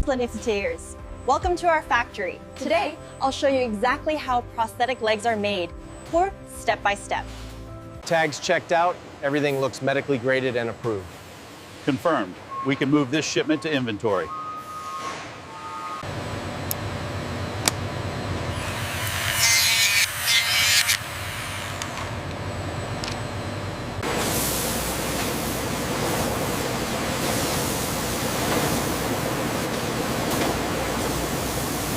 Prosthetics. Welcome to our factory. Today, I'll show you exactly how prosthetic legs are made, pour step by step. Tags checked out, everything looks medically graded and approved. Confirmed. We can move this shipment to inventory.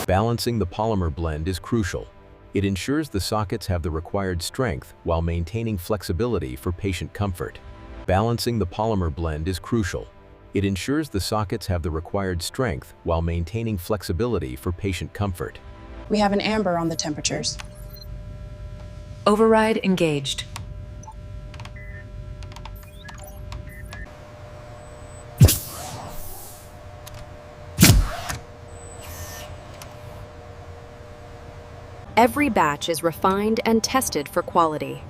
Balancing the polymer blend is crucial. It ensures the sockets have the required strength while maintaining flexibility for patient comfort. Balancing the polymer blend is crucial. It ensures the sockets have the required strength while maintaining flexibility for patient comfort. We have an amber on the temperatures. Override engaged. Every batch is refined and tested for quality.